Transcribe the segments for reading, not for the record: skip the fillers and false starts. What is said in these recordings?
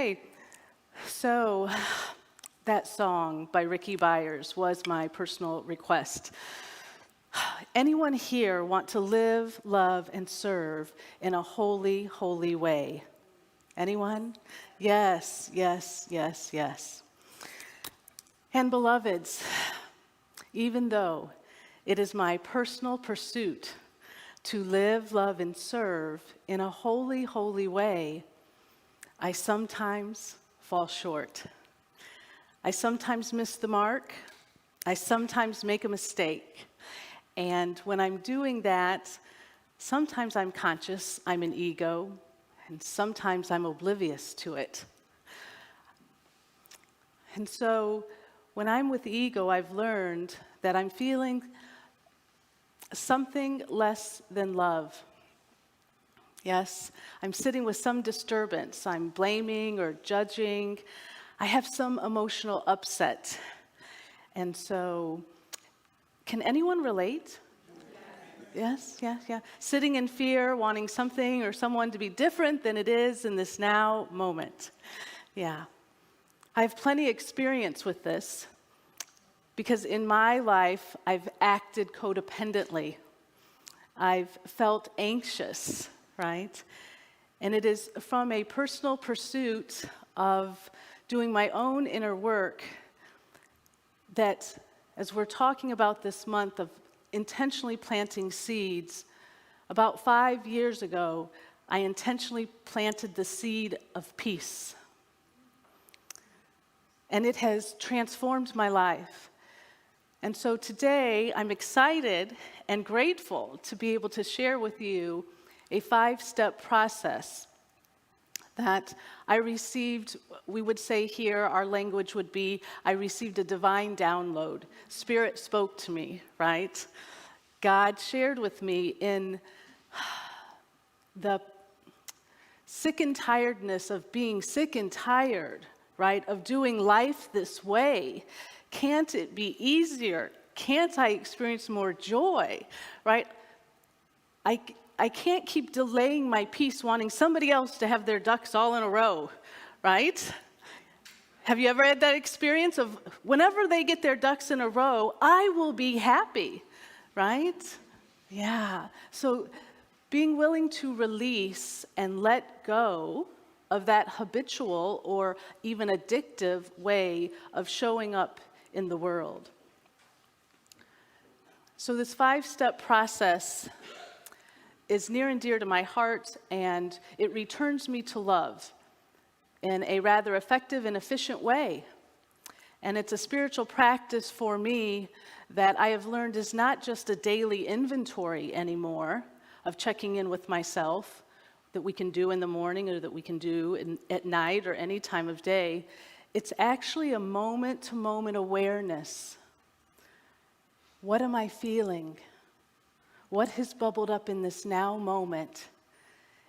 Okay, so that song by Ricky Byers was my personal request. Anyone here want to live, love, and serve in a holy, holy way? Anyone? Yes, yes, yes, yes. And beloveds, even though it is my personal pursuit to live, love, and serve in a holy, holy way, I sometimes fall short. I sometimes miss the mark. I sometimes make a mistake. And when I'm doing that, sometimes I'm conscious, I'm an ego, and sometimes I'm oblivious to it. And so when I'm with ego, I've learned that I'm feeling something less than love. Yes, I'm sitting with some disturbance. I'm blaming or judging. I have some emotional upset. And so, can anyone relate? Yes, yeah. Sitting in fear, wanting something or someone to be different than it is in this now moment. Yeah. I have plenty of experience with this because in my life, I've acted codependently. I've felt anxious, right? And it is from a personal pursuit of doing my own inner work that, as we're talking about this month of intentionally planting seeds, about 5 years ago, I intentionally planted the seed of peace. And it has transformed my life. And so today, I'm excited and grateful to be able to share with you a 5-step process that I received. We would say here, our language would be, I received a divine download. Spirit spoke to me, right? God shared with me in the sick and tiredness of being sick and tired, right, of doing life this way. Can't it be easier? Can't I experience more joy, right? I can't keep delaying my peace, wanting somebody else to have their ducks all in a row, right? Have you ever had that experience of whenever they get their ducks in a row, I will be happy, right? Yeah. So being willing to release and let go of that habitual or even addictive way of showing up in the world. So this 5-step process is near and dear to my heart, and it returns me to love in a rather effective and efficient way. And it's a spiritual practice for me that I have learned is not just a daily inventory anymore of checking in with myself that we can do in the morning or that we can do at night or any time of day. It's actually a moment-to-moment awareness. What am I feeling? What has bubbled up in this now moment?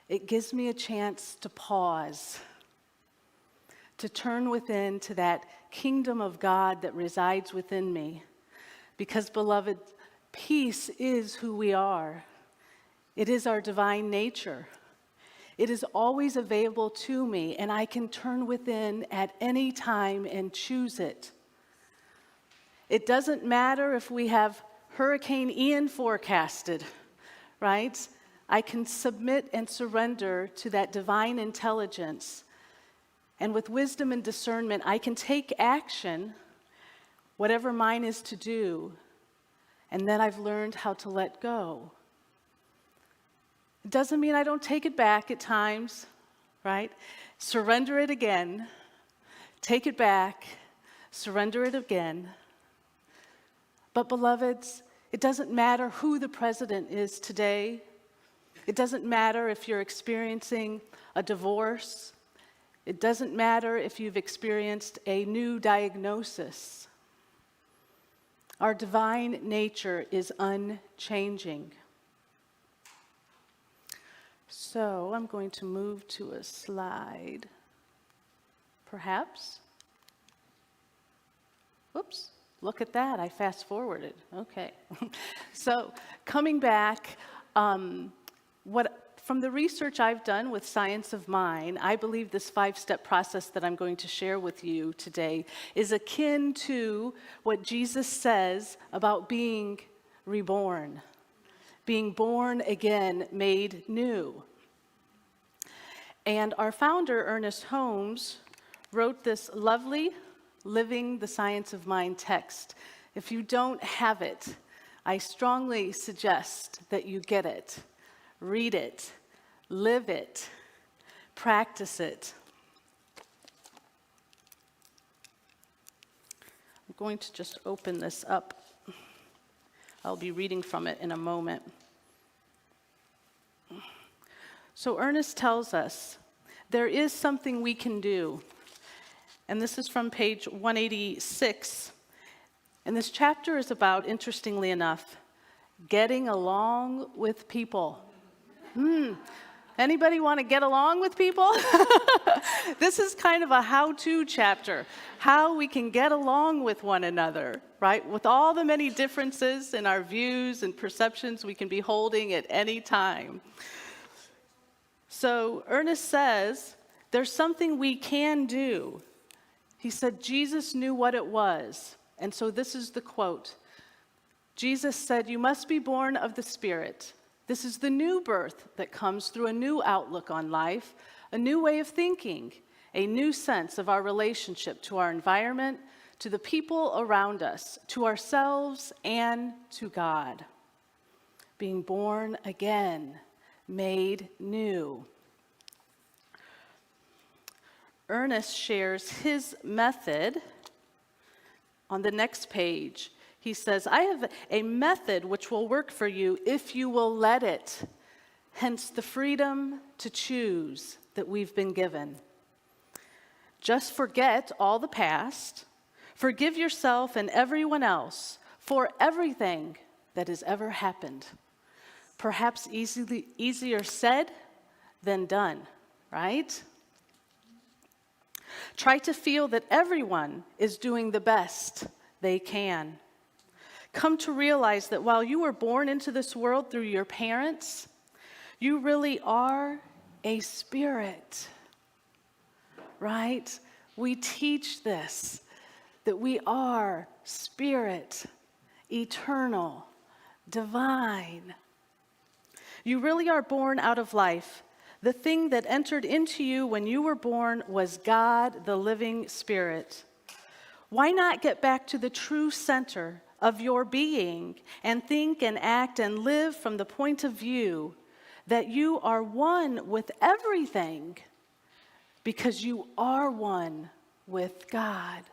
It gives me a chance to pause, to turn within to that kingdom of God that resides within me. Because, beloved, peace is who we are. It is our divine nature. It is always available to me, and I can turn within at any time and choose it. It doesn't matter if we have Hurricane Ian forecasted, right? I can submit and surrender to that divine intelligence. And with wisdom and discernment, I can take action, whatever mine is to do, and then I've learned how to let go. It doesn't mean I don't take it back at times, right? Surrender it again, take it back, surrender it again. But beloveds, it doesn't matter who the president is today. It doesn't matter if you're experiencing a divorce. It doesn't matter if you've experienced a new diagnosis. Our divine nature is unchanging. So I'm going to move to a slide, perhaps. Whoops, look at that, I fast forwarded, okay. So coming back, from the research I've done with Science of Mind, I believe this 5-step process that I'm going to share with you today is akin to what Jesus says about being reborn, being born again, made new. And our founder, Ernest Holmes, wrote this lovely Living the Science of Mind text. If you don't have it, I strongly suggest that you get it, read it, live it, practice it. I'm going to just open this up. I'll be reading from it in a moment. So Ernest tells us there is something we can do. And this is from page 186. And this chapter is about, interestingly enough, getting along with people. Anybody want to get along with people? This is kind of a how-to chapter, how we can get along with one another, right? With all the many differences in our views and perceptions we can be holding at any time. So Ernest says, there's something we can do. He said Jesus knew what it was. And so this is the quote. Jesus said, "You must be born of the Spirit. This is the new birth that comes through a new outlook on life, a new way of thinking, a new sense of our relationship to our environment, to the people around us, to ourselves, and to God. Being born again, made new." Ernest shares his method on the next page. He says, "I have a method which will work for you if you will let it, hence the freedom to choose that we've been given. Just forget all the past, forgive yourself and everyone else for everything that has ever happened. Perhaps easier said than done, right? Try to feel that everyone is doing the best they can. Come to realize that while you were born into this world through your parents, you really are a spirit, right? We teach this, that we are spirit, eternal, divine. You really are born out of life. The thing that entered into you when you were born was God, the living Spirit. Why not get back to the true center of your being and think and act and live from the point of view that you are one with everything because you are one with God?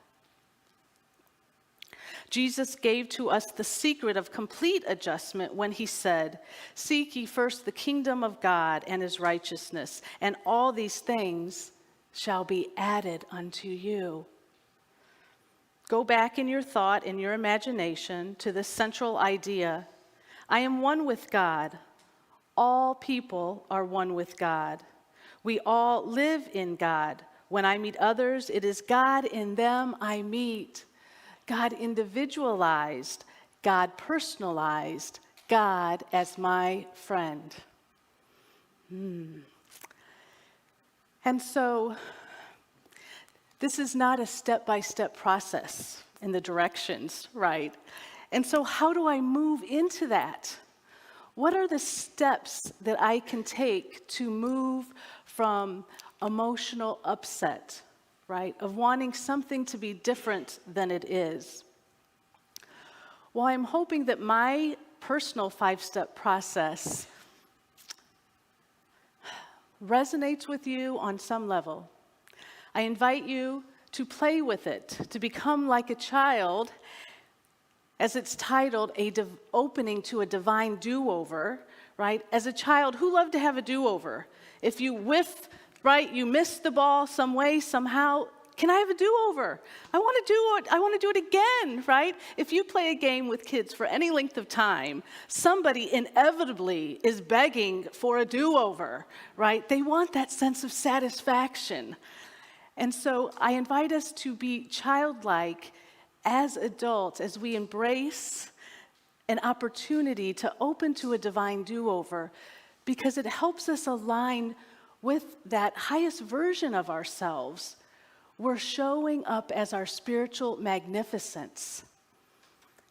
Jesus gave to us the secret of complete adjustment when he said, "Seek ye first the kingdom of God and his righteousness, and all these things shall be added unto you." Go back in your thought, in your imagination, to this central idea. I am one with God. All people are one with God. We all live in God. When I meet others, it is God in them I meet. God individualized, God personalized, God as my friend. And so, this is not a step-by-step process in the directions, right? And so how do I move into that? What are the steps that I can take to move from emotional upset, right, of wanting something to be different than it is? Well, I'm hoping that my personal 5-step process resonates with you on some level. I invite you to play with it, to become like a child, as it's titled, Opening to a Divine Do-Over, right? As a child, who loved to have a do-over? If you whiff, right, you missed the ball some way, somehow, can I have a do-over? I want to do it again, right? If you play a game with kids for any length of time, somebody inevitably is begging for a do-over, right? They want that sense of satisfaction. And so I invite us to be childlike as adults, as we embrace an opportunity to open to a divine do-over, because it helps us align with that highest version of ourselves. We're showing up as our spiritual magnificence.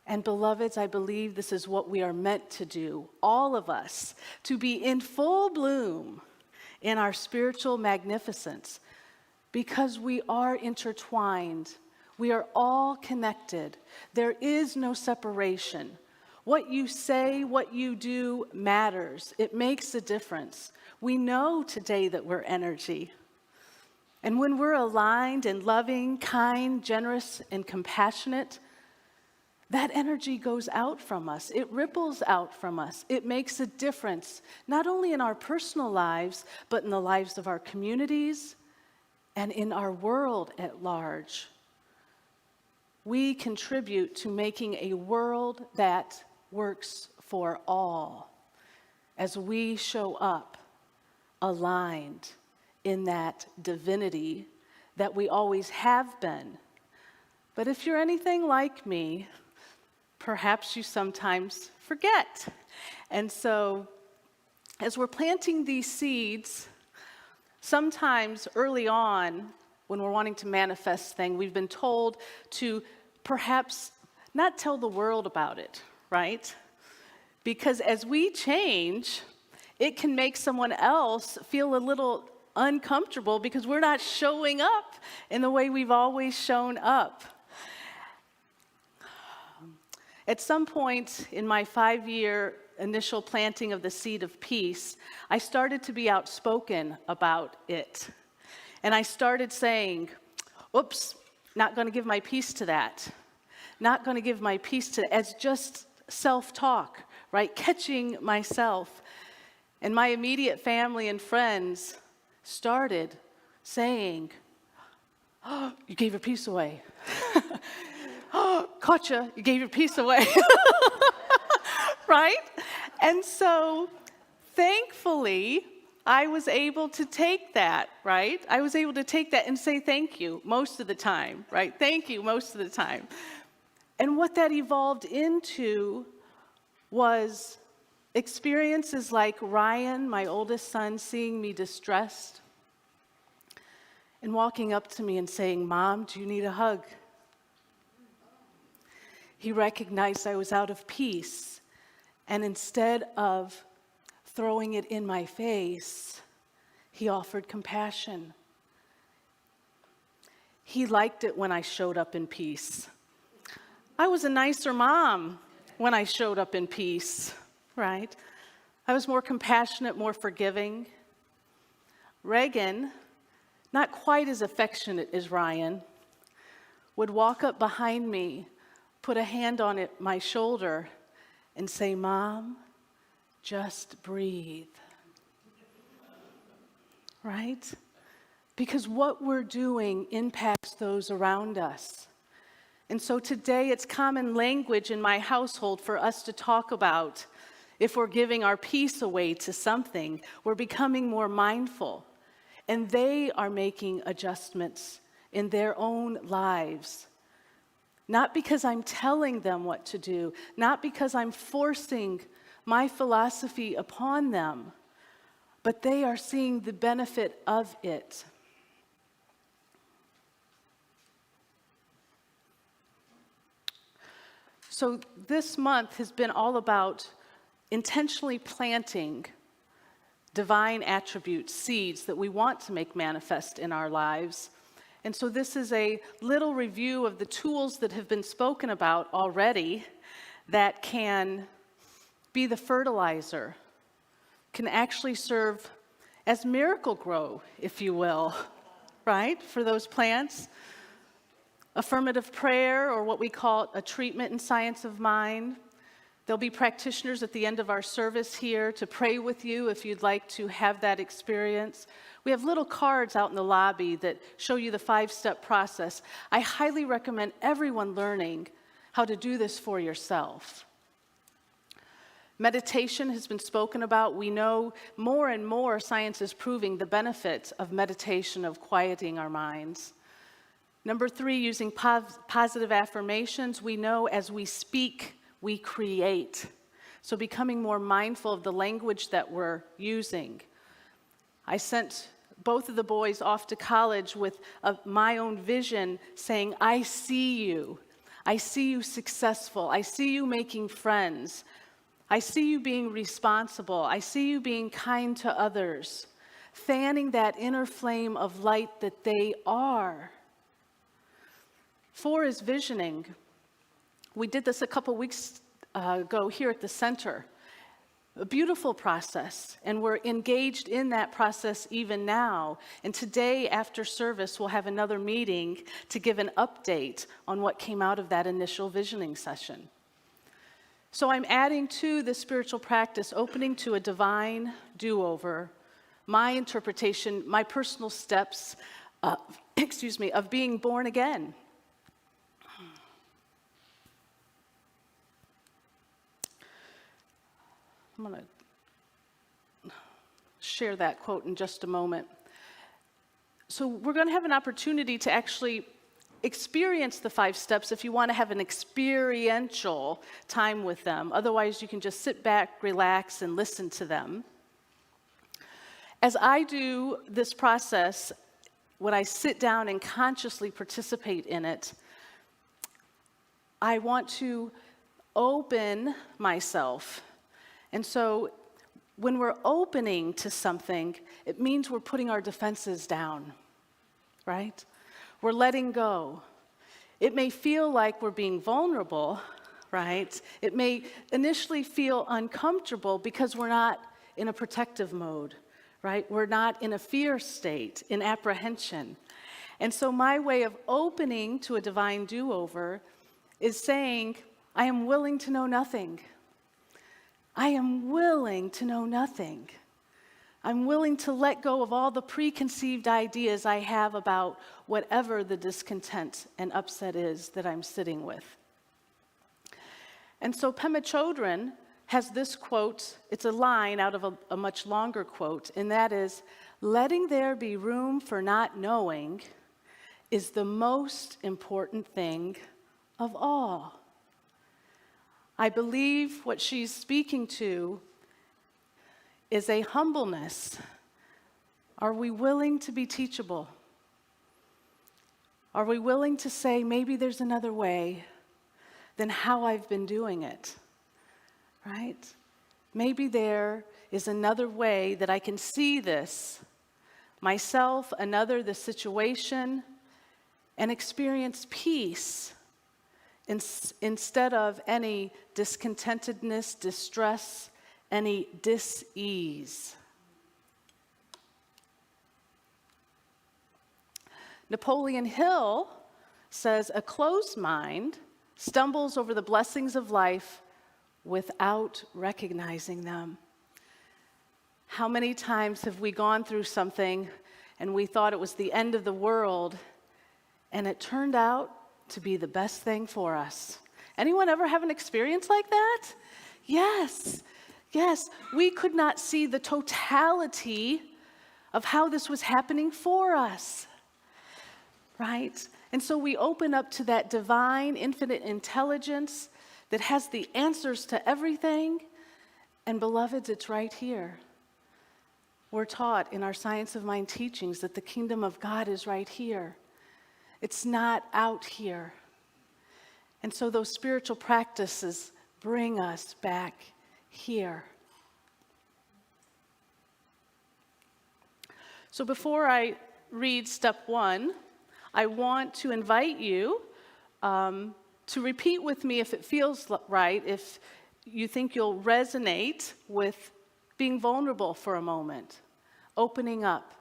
And beloveds, I believe this is what we are meant to do, all of us, to be in full bloom in our spiritual magnificence, because we are intertwined. We are all connected. There is no separation. What you say, what you do matters. It makes a difference. We know today that we're energy. And when we're aligned and loving, kind, generous, and compassionate, that energy goes out from us. It ripples out from us. It makes a difference, not only in our personal lives, but in the lives of our communities and in our world at large. We contribute to making a world that works for all as we show up aligned in that divinity that we always have been. But if you're anything like me, perhaps you sometimes forget. And so, as we're planting these seeds, sometimes early on, when we're wanting to manifest things, we've been told to perhaps not tell the world about it, right? Because as we change, it can make someone else feel a little uncomfortable because we're not showing up in the way we've always shown up. At some point in my 5-year initial planting of the seed of peace, I started to be outspoken about it. And I started saying, oops, not going to give my peace to that. Not going to give my peace to, as just self-talk, right? Catching myself. And my immediate family and friends started saying, oh, you gave your peace away. Oh, caught you gave your peace away. Right? And so, thankfully, I was able to take that, right? I was able to take that and say thank you most of the time, right? Thank you most of the time. And what that evolved into was experiences like Ryan, my oldest son, seeing me distressed and walking up to me and saying, Mom, do you need a hug? He recognized I was out of peace, and instead of throwing it in my face, he offered compassion. He liked it when I showed up in peace. I was a nicer mom when I showed up in peace, right? I was more compassionate, more forgiving. Reagan, not quite as affectionate as Ryan, would walk up behind me, put a hand on my shoulder, and say, Mom, just breathe. Right? Because what we're doing impacts those around us. And so today it's common language in my household for us to talk about if we're giving our peace away to something, we're becoming more mindful. And they are making adjustments in their own lives. Not because I'm telling them what to do, not because I'm forcing my philosophy upon them, but they are seeing the benefit of it. So this month has been all about intentionally planting divine attributes, seeds that we want to make manifest in our lives. And so this is a little review of the tools that have been spoken about already that can be the fertilizer, can actually serve as miracle grow, if you will, right, for those plants. Affirmative prayer, or what we call a treatment in science of mind. There'll be practitioners at the end of our service here to pray with you if you'd like to have that experience. We have little cards out in the lobby that show you the 5-step process. I highly recommend everyone learning how to do this for yourself. Meditation has been spoken about. We know more and more science is proving the benefits of meditation, of quieting our minds. Number 3, using positive affirmations. We know as we speak, we create. So becoming more mindful of the language that we're using. I sent both of the boys off to college with my own vision saying, I see you. I see you successful. I see you making friends. I see you being responsible. I see you being kind to others, fanning that inner flame of light that they are. 4 is visioning. We did this a couple weeks ago here at the center. A beautiful process, and we're engaged in that process even now. And today, after service, we'll have another meeting to give an update on what came out of that initial visioning session. So I'm adding to the spiritual practice, opening to a divine do-over, my interpretation, my personal steps, of being born again. I'm going to share that quote in just a moment. So we're going to have an opportunity to actually experience the 5 steps if you want to have an experiential time with them. Otherwise, you can just sit back, relax, and listen to them. As I do this process, when I sit down and consciously participate in it, I want to open myself. And so when we're opening to something, it means we're putting our defenses down, right? We're letting go. It may feel like we're being vulnerable, right? It may initially feel uncomfortable because we're not in a protective mode, right? We're not in a fear state, in apprehension. And so my way of opening to a divine do-over is saying, I am willing to know nothing. I am willing to know nothing. I'm willing to let go of all the preconceived ideas I have about whatever the discontent and upset is that I'm sitting with. And so Pema Chodron has this quote. It's a line out of a much longer quote, and that is, letting there be room for not knowing is the most important thing of all. I believe what she's speaking to is a humbleness. Are we willing to be teachable? Are we willing to say, maybe there's another way than how I've been doing it, right? Maybe there is another way that I can see this, myself, another, the situation, and experience peace instead of any discontentedness, distress, any dis-ease. Napoleon Hill says, a closed mind stumbles over the blessings of life without recognizing them. How many times have we gone through something and we thought it was the end of the world, and it turned out to be the best thing for us? Anyone ever have an experience like that? Yes. We could not see the totality of how this was happening for us, right? And so we open up to that divine, infinite intelligence that has the answers to everything. And beloveds, it's right here. We're taught in our Science of Mind teachings that the kingdom of God is right here. It's not out here. And so those spiritual practices bring us back here. So before I read step 1, I want to invite you to repeat with me if it feels right, if you think you'll resonate with being vulnerable for a moment, opening up.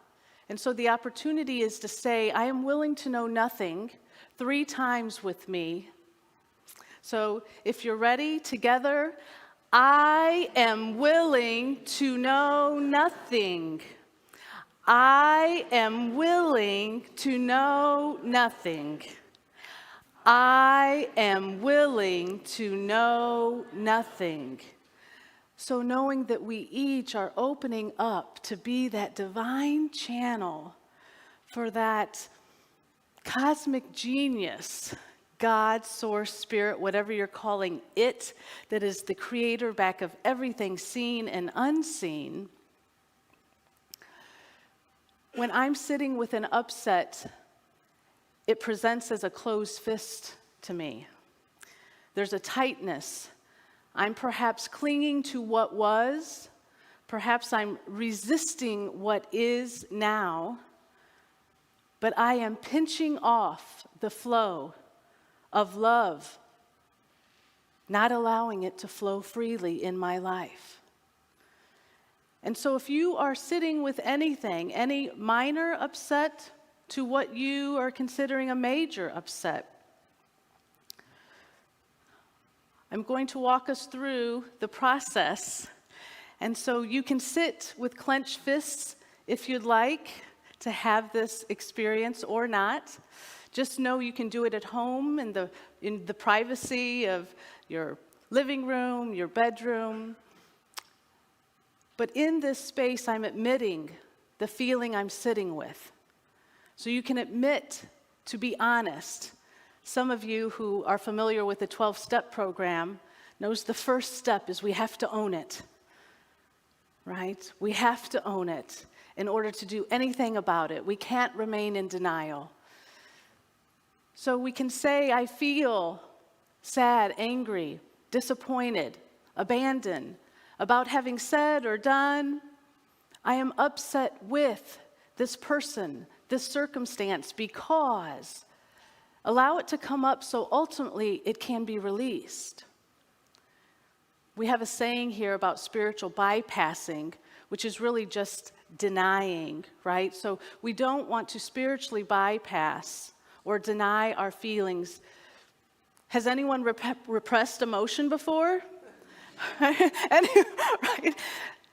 And so the opportunity is to say, I am willing to know nothing 3 times with me. So if you're ready, together, I am willing to know nothing. I am willing to know nothing. I am willing to know nothing. So knowing that we each are opening up to be that divine channel for that cosmic genius God, source, spirit, whatever you're calling it, that is the creator back of everything seen and unseen, when I'm sitting with an upset, it presents as a closed fist to me. There's a tightness. I'm perhaps clinging to what was. Perhaps I'm resisting what is now. But I am pinching off the flow of love, not allowing it to flow freely in my life. And so if you are sitting with anything, any minor upset to what you are considering a major upset, I'm going to walk us through the process. And so you can sit with clenched fists if you'd like to have this experience or not. Just know you can do it at home in the privacy of your living room, your bedroom. But in this space, I'm admitting the feeling I'm sitting with. So you can admit to be honest. Some of you who are familiar with the 12-step program knows the first step is we have to own it, right? We have to own it in order to do anything about it. We can't remain in denial. So we can say, I feel sad, angry, disappointed, abandoned about having said or done. I am upset with this person, this circumstance, because allow it to come up so ultimately it can be released. We have a saying here about spiritual bypassing, which is really just denying, right? So we don't want to spiritually bypass or deny our feelings. Has anyone repressed emotion before? Right?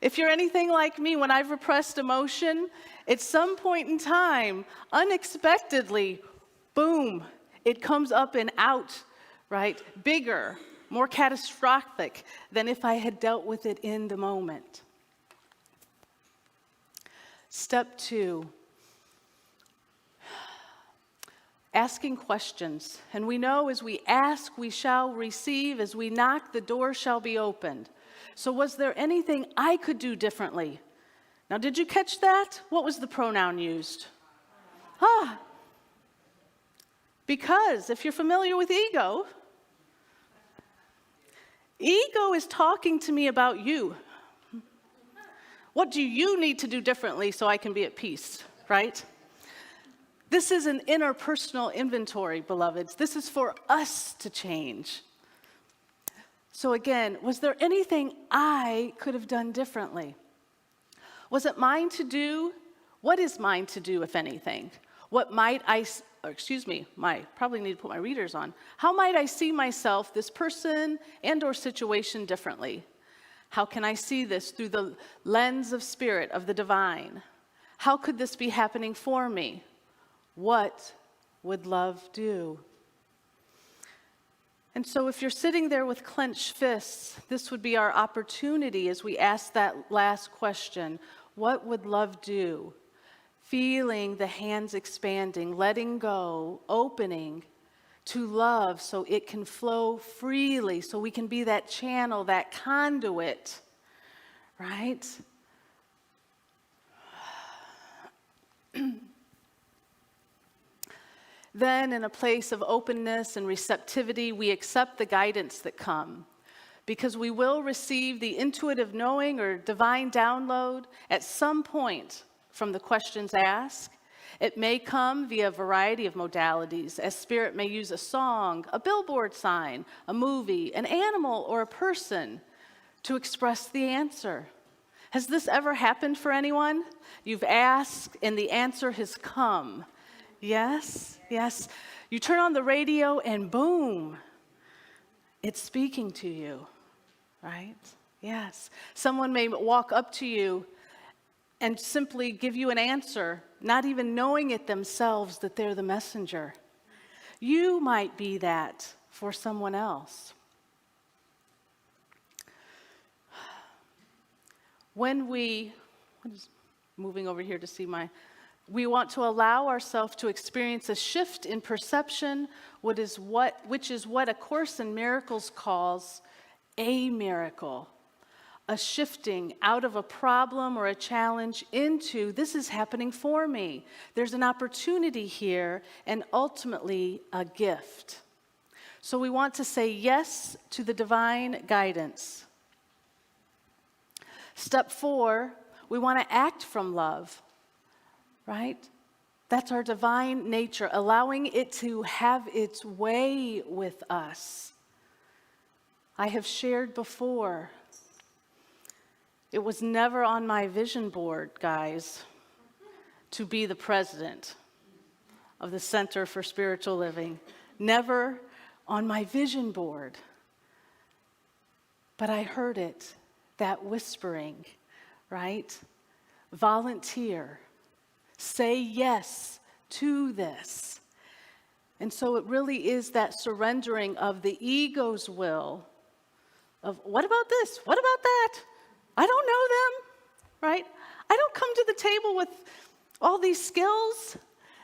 If you're anything like me, when I've repressed emotion, at some point in time, unexpectedly, boom, it comes up and out, right? Bigger, more catastrophic than if I had dealt with it in the moment. Step 2, asking questions. And we know as we ask, we shall receive. As we knock, the door shall be opened. So was there anything I could do differently? Now, did you catch that? What was the pronoun used? Because if you're familiar with ego is talking to me about you. What do you need to do differently so I can be at peace, right? This is an interpersonal inventory, beloveds. This is for us to change. So again, was there anything I could have done differently? Was it mine to do? What is mine to do, if anything? What might probably need to put my readers on. How might I see myself, this person and or situation differently? How can I see this through the lens of spirit, of the divine? How could this be happening for me? What would love do? And so if you're sitting there with clenched fists, this would be our opportunity as we ask that last question. What would love do? Feeling the hands expanding, letting go, opening to love so it can flow freely, so we can be that channel, that conduit, right? Then, in a place of openness and receptivity, we accept the guidance that come, because we will receive the intuitive knowing or divine download at some point from the questions asked. It may come via a variety of modalities, as Spirit may use a song, a billboard sign, a movie, an animal, or a person to express the answer. Has this ever happened for anyone? You've asked and the answer has come. Yes, yes. You turn on the radio and boom, it's speaking to you, right? Yes. Someone may walk up to you and simply give you an answer, not even knowing it themselves that they're the messenger. You might be that for someone else. Moving over here to see We want to allow ourselves to experience a shift in perception, which is what A Course in Miracles calls a miracle. A shifting out of a problem or a challenge into, this is happening for me. There's an opportunity here, and ultimately a gift. So we want to say yes to the divine guidance. Step 4, we want to act from love, right? That's our divine nature, allowing it to have its way with us. I have shared before, it was never on my vision board, guys, to be the president of the Center for Spiritual Living. Never on my vision board. But I heard it, that whispering, right? Volunteer. Say yes to this. And so it really is that surrendering of the ego's will of, what about this? What about that? I don't know them, right? I don't come to the table with all these skills.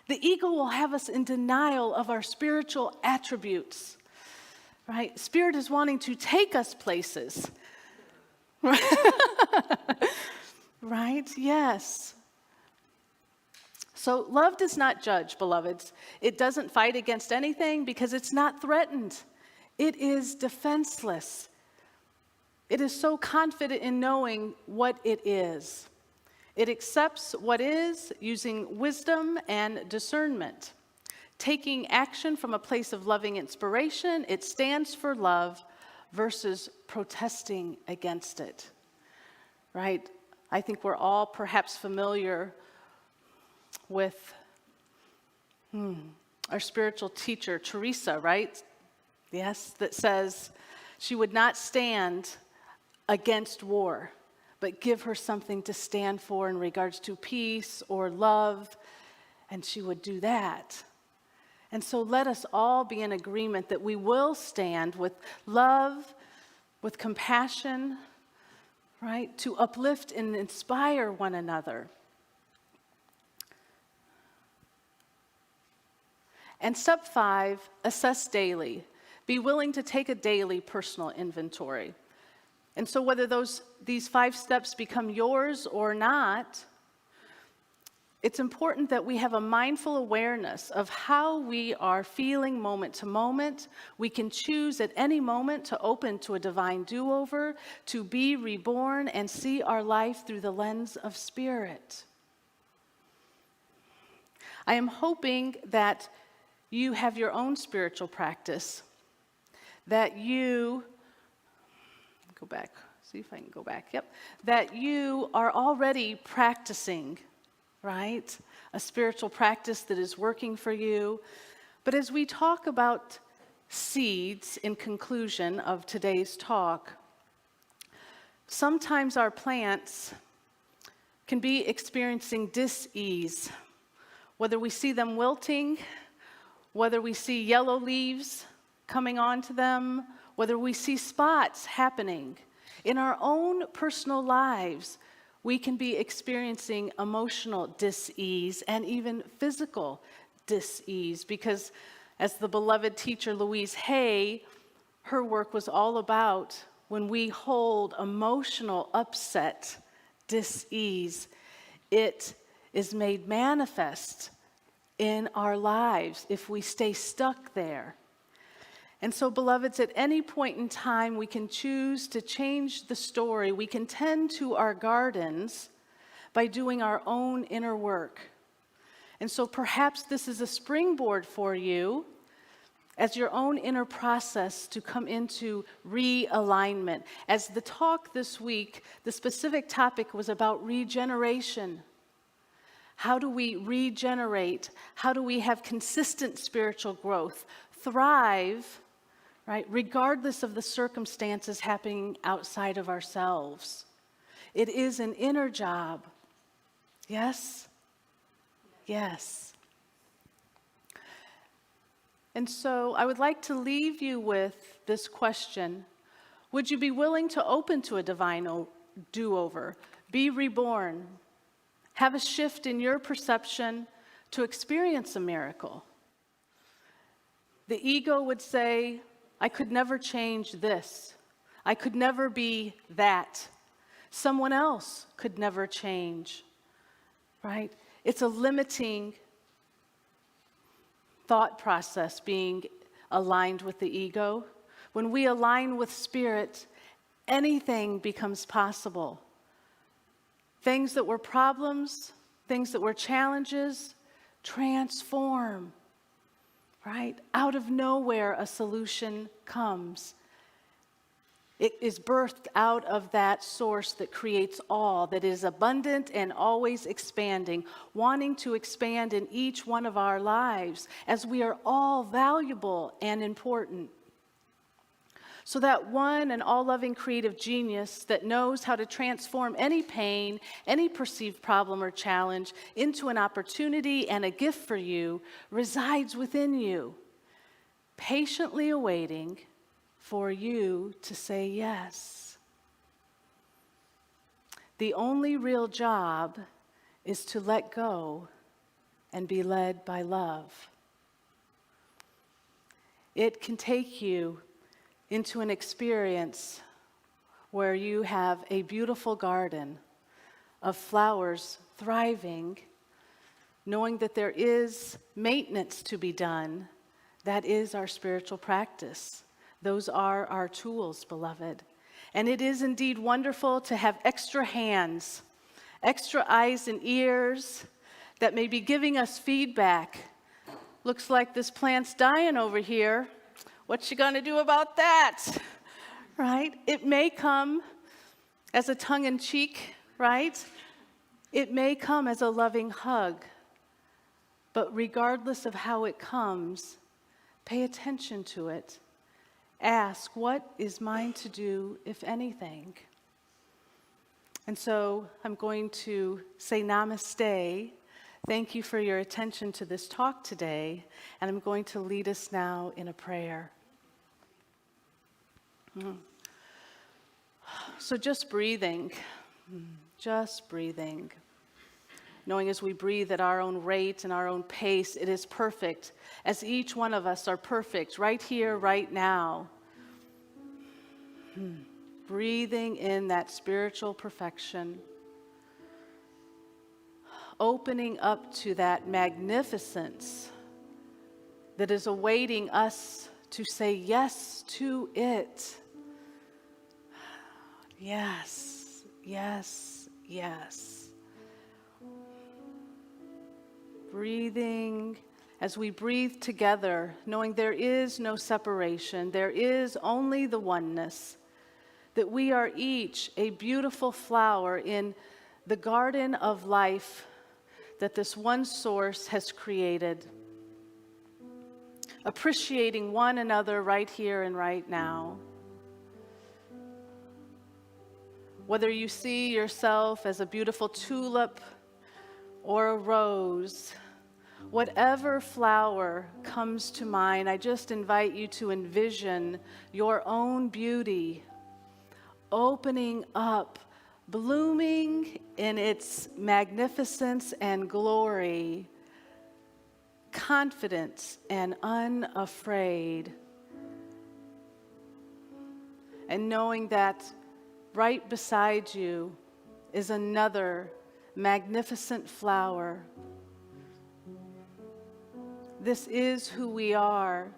The ego will have us in denial of our spiritual attributes, right? Spirit is wanting to take us places. Right? Yes. So love does not judge, beloveds. It doesn't fight against anything because it's not threatened. It is defenseless. It is so confident in knowing what it is. It accepts what is using wisdom and discernment. Taking action from a place of loving inspiration, it stands for love versus protesting against it. Right? I think we're all perhaps familiar with our spiritual teacher, Teresa, right? Yes, that says she would not stand against war, but give her something to stand for in regards to peace or love, and she would do that. And so let us all be in agreement that we will stand with love, with compassion, right, to uplift and inspire one another. And step 5, assess daily. Be willing to take a daily personal inventory. And so whether these 5 steps become yours or not, it's important that we have a mindful awareness of how we are feeling moment to moment. We can choose at any moment to open to a divine do-over, to be reborn and see our life through the lens of spirit. I am hoping that you have your own spiritual practice, that you go back, see if I can go back, yep, that you are already practicing, right? A spiritual practice that is working for you. But as we talk about seeds in conclusion of today's talk, sometimes our plants can be experiencing dis-ease, whether we see them wilting, whether we see yellow leaves coming onto them, whether we see spots happening. In our own personal lives, we can be experiencing emotional dis-ease and even physical dis-ease because as the beloved teacher Louise Hay, her work was all about when we hold emotional upset, dis-ease, it is made manifest in our lives if we stay stuck there. And so, beloveds, at any point in time, we can choose to change the story. We can tend to our gardens by doing our own inner work. And so perhaps this is a springboard for you as your own inner process to come into realignment. As the talk this week, the specific topic was about regeneration. How do we regenerate? How do we have consistent spiritual growth? Thrive, right, regardless of the circumstances happening outside of ourselves. It is an inner job. Yes? Yes. And so I would like to leave you with this question. Would you be willing to open to a divine do-over? Be reborn? have a shift in your perception to experience a miracle. The ego would say, I could never change this. I could never be that. Someone else could never change, right? It's a limiting thought process being aligned with the ego. When we align with spirit, anything becomes possible. Things that were problems, things that were challenges, transform, right? Out of nowhere, a solution comes. It is birthed out of that source that creates all, that is abundant and always expanding, wanting to expand in each one of our lives, as we are all valuable and important. So that one and all-loving creative genius that knows how to transform any pain, any perceived problem or challenge into an opportunity and a gift for you resides within you, patiently awaiting for you to say yes. The only real job is to let go and be led by love. It can take you into an experience where you have a beautiful garden of flowers thriving, knowing that there is maintenance to be done. That is our spiritual practice. Those are our tools, beloved. And it is indeed wonderful to have extra hands, extra eyes and ears that may be giving us feedback. Looks like this plant's dying over here. What you gonna do about that? Right? It may come as a tongue-in-cheek, right? It may come as a loving hug. But regardless of how it comes, pay attention to it. Ask, what is mine to do, if anything? And so I'm going to say namaste. Thank you for your attention to this talk today. And I'm going to lead us now in a prayer. So just breathing, knowing as we breathe at our own rate and our own pace, it is perfect, as each one of us are perfect right here, right now. Breathing in that spiritual perfection, opening up to that magnificence that is awaiting us to say yes to it. Yes, yes, yes. Breathing as we breathe together, knowing there is no separation, there is only the oneness, that we are each a beautiful flower in the garden of life that this one source has created. Appreciating one another right here and right now. Whether you see yourself as a beautiful tulip or a rose, whatever flower comes to mind, I just invite you to envision your own beauty opening up, blooming in its magnificence and glory, confident and unafraid, and knowing that right beside you is another magnificent flower. This is who we are.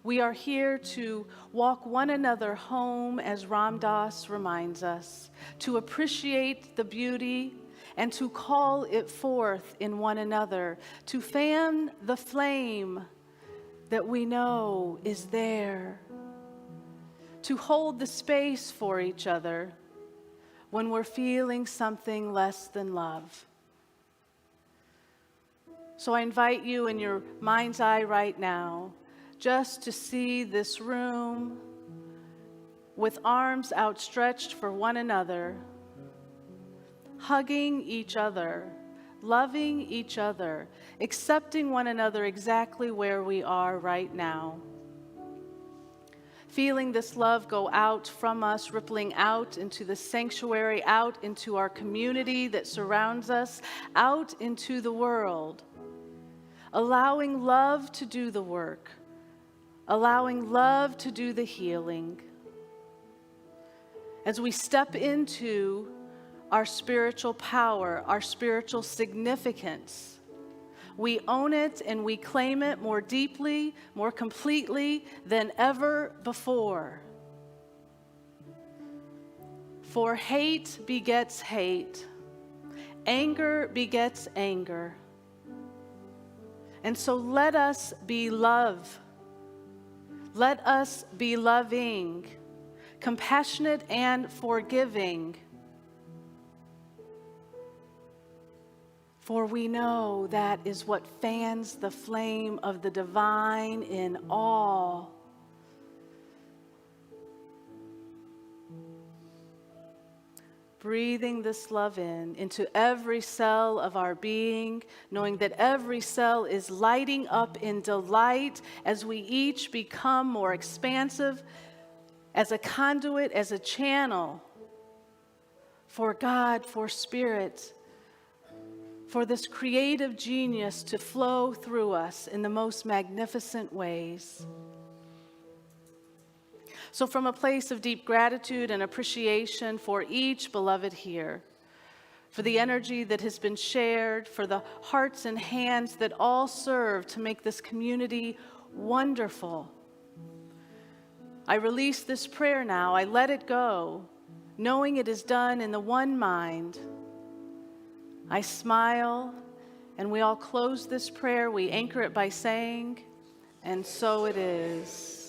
We are here to walk one another home, as Ram Dass reminds us, to appreciate the beauty and to call it forth in one another, to fan the flame that we know is there, to hold the space for each other when we're feeling something less than love. So I invite you in your mind's eye right now just to see this room with arms outstretched for one another, hugging each other, loving each other, accepting one another exactly where we are right now. feeling this love go out from us, rippling out into the sanctuary, out into our community that surrounds us, out into the world. Allowing love to do the work, allowing love to do the healing. As we step into our spiritual power, our spiritual significance, we own it and we claim it more deeply, more completely than ever before. For hate begets hate, anger begets anger. And so let us be love. Let us be loving, compassionate and forgiving. For we know that is what fans the flame of the divine in all. Breathing this love into every cell of our being, knowing that every cell is lighting up in delight as we each become more expansive as a conduit, as a channel for God, for Spirit, for this creative genius to flow through us in the most magnificent ways. So from a place of deep gratitude and appreciation for each beloved here, for the energy that has been shared, for the hearts and hands that all serve to make this community wonderful, I release this prayer now. I let it go, knowing it is done in the one mind. I smile, and we all close this prayer. We anchor it by saying, "And so it is."